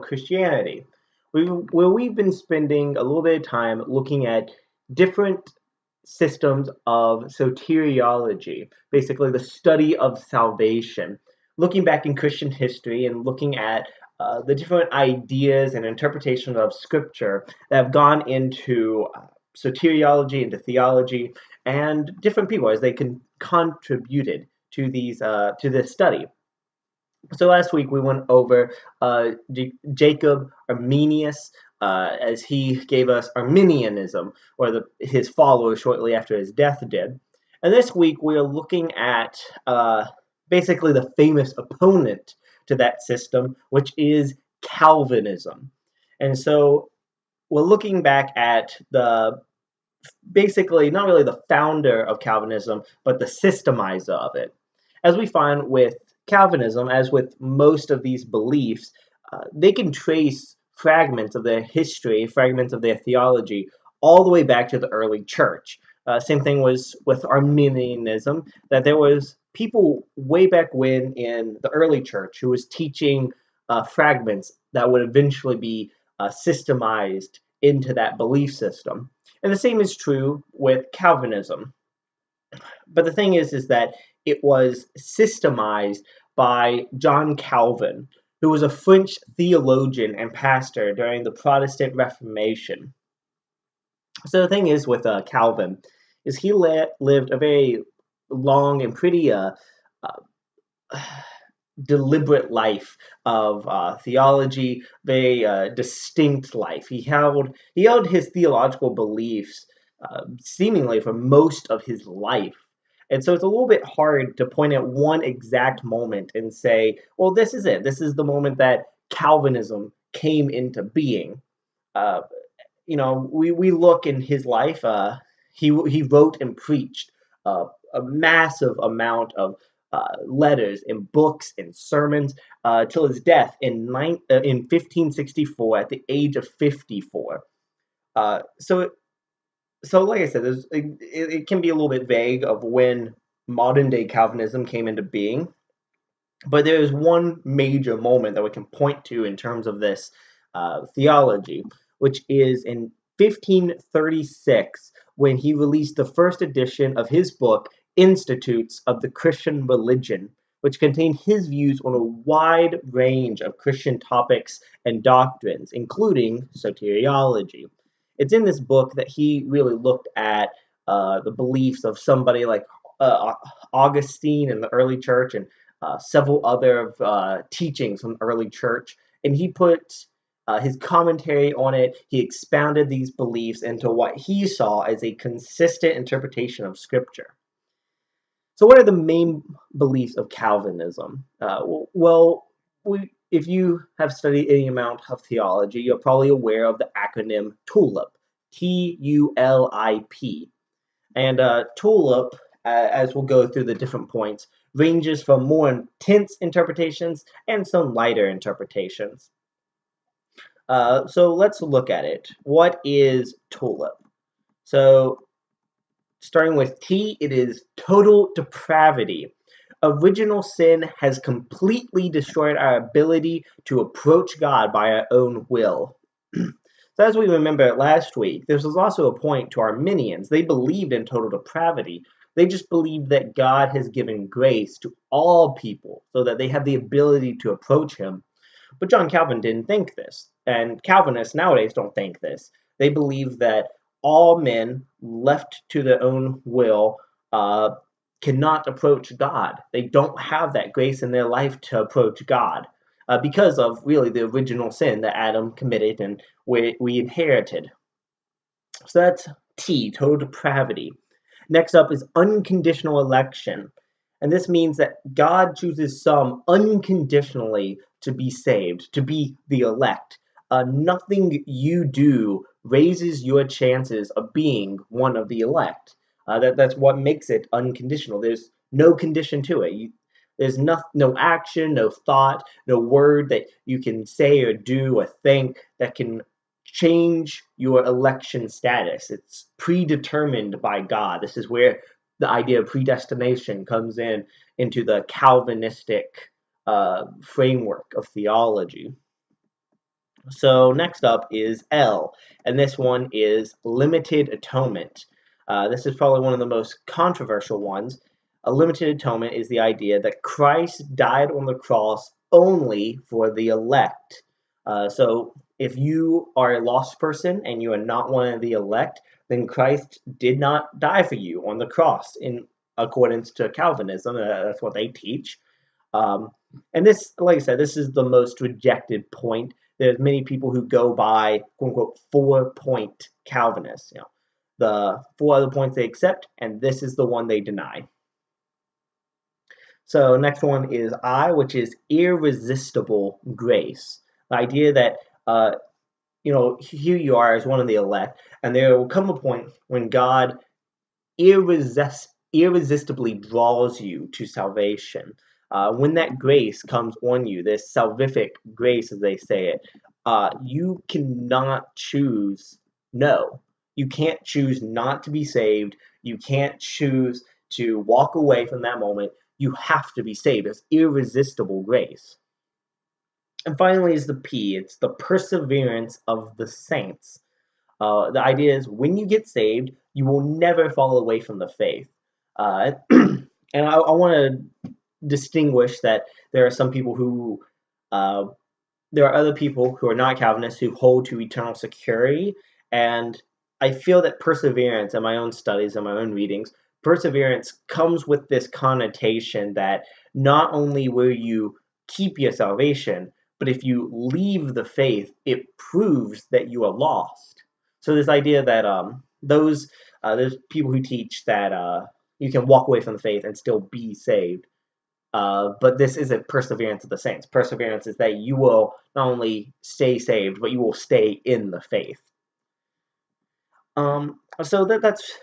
Christianity, where we've been spending a little bit of time looking at different systems of soteriology, basically the study of salvation, looking back in Christian history and looking at the different ideas and interpretations of Scripture that have gone into soteriology, into theology, and different people as they contributed to this study. So last week we went over Jacob Arminius as he gave us Arminianism, or his followers shortly after his death did. And this week we are looking at basically the famous opponent to that system, which is Calvinism. And so we're looking back at basically not really the founder of Calvinism, but the systemizer of it. As we find with Calvinism, as with most of these beliefs, they can trace fragments of their history, fragments of their theology, all the way back to the early church. Same thing was with Arminianism, that there was people way back when in the early church who was teaching fragments that would eventually be systemized into that belief system. And the same is true with Calvinism. But the thing is that it was systemized by John Calvin, who was a French theologian and pastor during the Protestant Reformation. So the thing is with Calvin, is he lived a very long and pretty deliberate life of theology, very distinct life. He held his theological beliefs seemingly for most of his life. And so it's a little bit hard to point at one exact moment and say, well, this is it. This is the moment that Calvinism came into being. We look in his life, he wrote and preached a massive amount of letters and books and sermons till his death in 1564 at the age of 54. So like I said, it can be a little bit vague of when modern day Calvinism came into being, but there is one major moment that we can point to in terms of this theology, which is in 1536 when he released the first edition of his book, Institutes of the Christian Religion, which contained his views on a wide range of Christian topics and doctrines, including soteriology. It's in this book that he really looked at the beliefs of somebody like Augustine in the early church and several other teachings from the early church, and he put his commentary on it. He expounded these beliefs into what he saw as a consistent interpretation of Scripture. So what are the main beliefs of Calvinism? If you have studied any amount of theology, you're probably aware of the acronym TULIP, T-U-L-I-P. And TULIP, as we'll go through the different points, ranges from more intense interpretations and some lighter interpretations. So let's look at it. What is TULIP? So starting with T, it is total depravity. Original sin has completely destroyed our ability to approach God by our own will. So as we remember last week, this was also a point to Arminians. They believed in total depravity. They just believed that God has given grace to all people so that they have the ability to approach him. But John Calvin didn't think this, and Calvinists nowadays don't think this. They believe that all men left to their own will cannot approach God. They don't have that grace in their life to approach God because of really the original sin that Adam committed and we inherited. So that's T, total depravity. Next up is unconditional election. And this means that God chooses some unconditionally to be saved, to be the elect. Nothing you do raises your chances of being one of the elect. That's what makes it unconditional. There's no condition to it. There's no action, no thought, no word that you can say or do or think that can change your election status. It's predetermined by God. This is where the idea of predestination comes into the Calvinistic framework of theology. So next up is L, and this one is limited atonement. This is probably one of the most controversial ones. A limited atonement is the idea that Christ died on the cross only for the elect. So if you are a lost person and you are not one of the elect, then Christ did not die for you on the cross in accordance to Calvinism. That's what they teach. Um, and this, like I said, this is the most rejected point. There's many people who go by quote unquote 4-point Calvinists. The 4 other points they accept, and this is the one they deny. So next one is I, which is irresistible grace. The idea that here you are as one of the elect, and there will come a point when God irresistibly draws you to salvation. When that grace comes on you, this salvific grace, as they say it, you cannot choose no. You can't choose not to be saved. You can't choose to walk away from that moment. You have to be saved. It's irresistible grace. And finally is the P. It's the perseverance of the saints. The idea is when you get saved, you will never fall away from the faith. And I want to distinguish that there are some people who, there are other people who are not Calvinists who hold to eternal security. And I feel that perseverance, in my own studies and my own readings, perseverance comes with this connotation that not only will you keep your salvation, but if you leave the faith, it proves that you are lost. So this idea that those people who teach that you can walk away from the faith and still be saved, but this isn't perseverance of the saints. Perseverance is that you will not only stay saved, but you will stay in the faith. So that's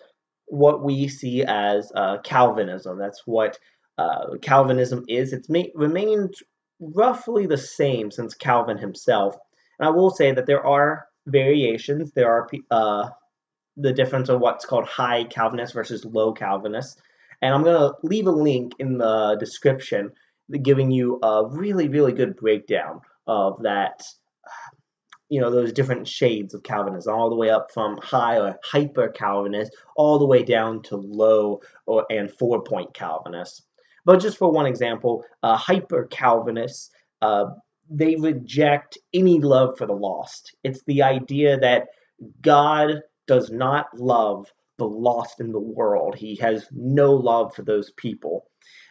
what we see as Calvinism. That's what Calvinism is. It's remained roughly the same since Calvin himself. And I will say that there are variations. There are the difference of what's called high Calvinist versus low Calvinist. And I'm going to leave a link in the description giving you a really, really good breakdown of that, those different shades of Calvinism, all the way up from high or hyper Calvinist, all the way down to low and 4-point Calvinist. But just for one example, hyper Calvinists, they reject any love for the lost. It's the idea that God does not love the lost in the world. He has no love for those people.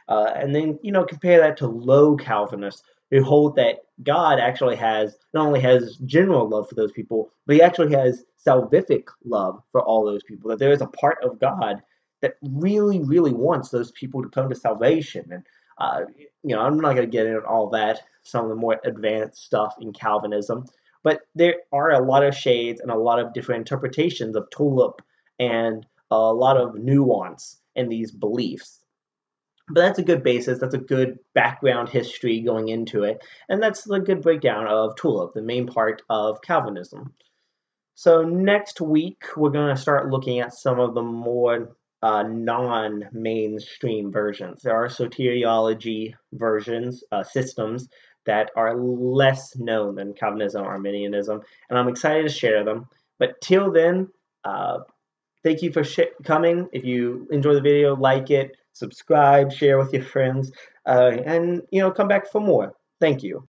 And then, compare that to low Calvinists who hold that God actually not only has general love for those people, but he actually has salvific love for all those people. That there is a part of God that really, really wants those people to come to salvation. And, I'm not going to get into all that, some of the more advanced stuff in Calvinism. But there are a lot of shades and a lot of different interpretations of Tulip and a lot of nuance in these beliefs. But that's a good basis. That's a good background history going into it. And that's the good breakdown of Tulip, the main part of Calvinism. So next week, we're going to start looking at some of the more non-mainstream versions. There are soteriology versions, systems that are less known than Calvinism or Arminianism, and I'm excited to share them. But till then, thank you for coming. If you enjoy the video, like it, subscribe, share with your friends, and come back for more. Thank you.